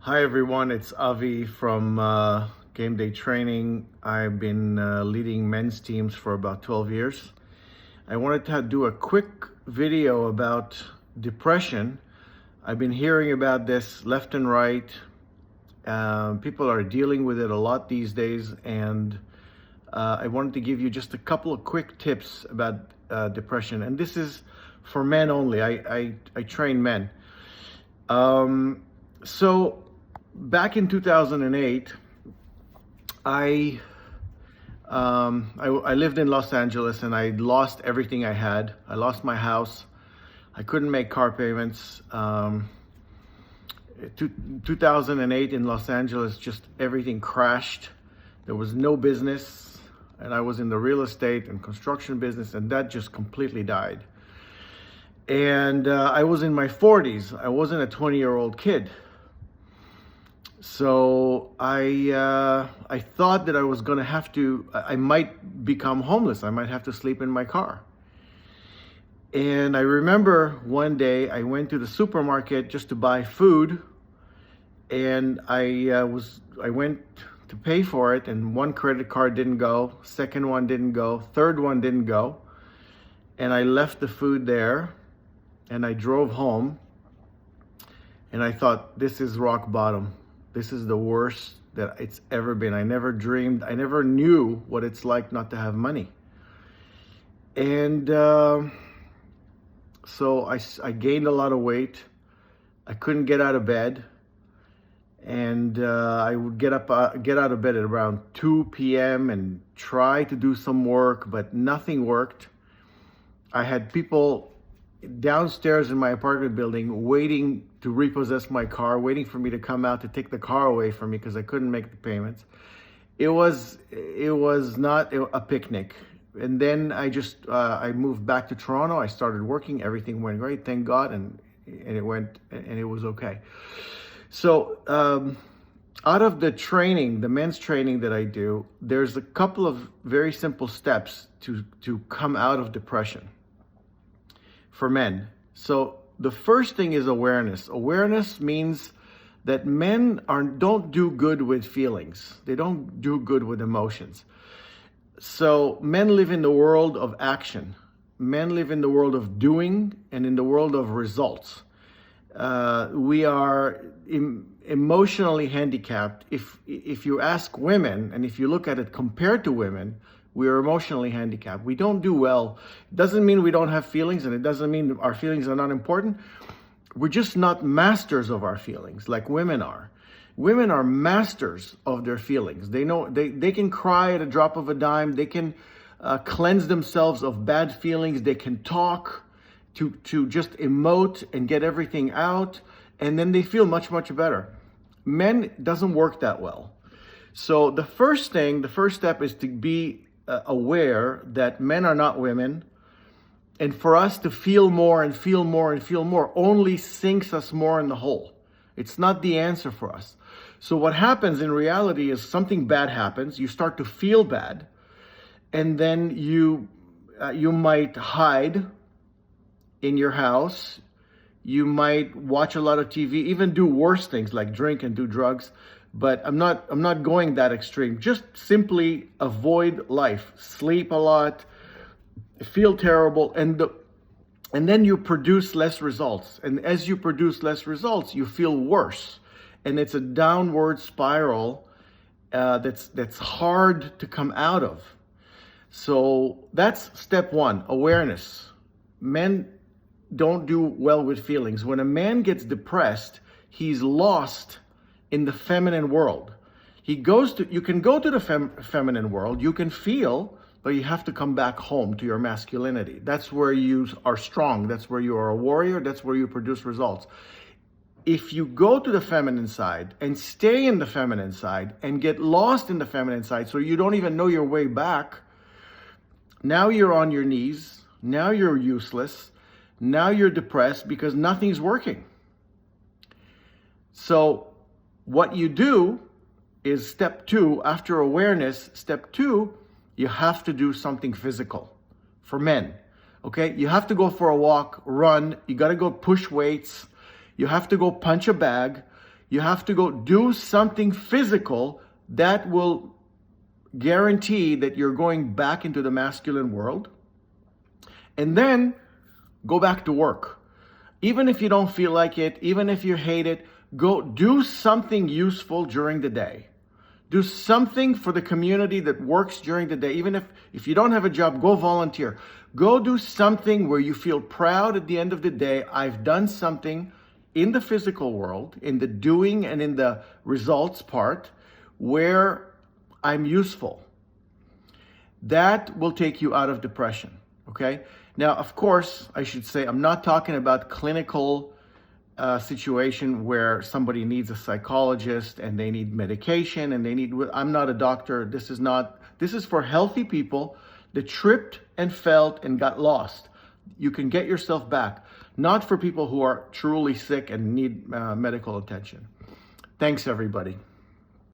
Hi everyone, it's Avi from Game Day Training. I've been leading men's teams for about 12 years. I wanted to do a quick video about depression. I've been hearing about this left and right. People are dealing with it a lot these days, and I wanted to give you just a couple of quick tips about depression. And this is for men only. I train men. So back in 2008, I lived in Los Angeles and I lost everything I had. I lost my house. I couldn't make car payments. 2008 in Los Angeles, just everything crashed. There was no business, and I was in the real estate and construction business, and that just completely died. And I was in my 40s. I wasn't a 20-year-old kid. So I thought that I was going to I might become homeless. I might have to sleep in my car. And I remember one day I went to the supermarket just to buy food, and I went to pay for it, and one credit card didn't go, second one didn't go, third one didn't go, and I left the food there, and I drove home, and I thought, this is rock bottom. This is the worst that it's ever been. I never dreamed, I never knew what it's like not to have money. And so I gained a lot of weight. I couldn't get out of bed. And I would get out of bed at around 2 p.m. and try to do some work, but nothing worked. I had people downstairs in my apartment building waiting to repossess my car, waiting for me to come out to take the car away from me because I couldn't make the payments. It was not a picnic. And then I moved back to Toronto. I started working. Everything went great, thank God, and it was okay. So out of the training, the men's training that I do, there's a couple of very simple steps to come out of depression for men. So the first thing is awareness. Awareness means that men don't do good with feelings. They don't do good with emotions. So men live in the world of action. Men live in the world of doing and in the world of results. We are emotionally handicapped. If you ask women, and if you look at it compared to women, we are emotionally handicapped. We don't do well. It doesn't mean we don't have feelings, and it doesn't mean our feelings are not important. We're just not masters of our feelings like women are. Women are masters of their feelings. They know they can cry at a drop of a dime. They can cleanse themselves of bad feelings. They can talk to just emote and get everything out, and then they feel much, much better. Men, doesn't work that well. So the first step is to be aware that men are not women, and for us to feel more and feel more and feel more only sinks us more in the hole. It's not the answer for us. So what happens in reality is something bad happens, you start to feel bad, and then you might hide in your house. You might watch a lot of TV, even do worse things like drink and do drugs. But I'm not going that extreme. Just simply avoid life, sleep a lot, feel terrible, and then you produce less results. And as you produce less results, you feel worse, and it's a downward spiral that's hard to come out of. So that's step one: awareness. Men don't do well with feelings. When a man gets depressed, he's lost in the feminine world. You can go to the feminine world, you can feel, but you have to come back home to your masculinity. That's where you are strong. That's where you are a warrior. That's where you produce results. If you go to the feminine side and stay in the feminine side and get lost in the feminine side so you don't even know your way back, now you're on your knees. Now you're useless. Now you're depressed because nothing's working. So what you do is step two, after awareness, step two, you have to do something physical for men. Okay? You have to go for a walk, run, you got to go push weights, you have to go punch a bag, You have to go do something physical that will guarantee that you're going back into the masculine world. And then go back to work. Even if you don't feel like it, even if you hate it, go do something useful during the day. Do something for the community that works during the day. Even if you don't have a job, go volunteer. Go do something where you feel proud at the end of the day. I've done something in the physical world, in the doing and in the results part, where I'm useful. That will take you out of depression, okay? Now, of course, I should say, I'm not talking about clinical situation where somebody needs a psychologist and they need medication and I'm not a doctor. This is for healthy people that tripped and felt and got lost. You can get yourself back, not for people who are truly sick and need medical attention. Thanks, everybody.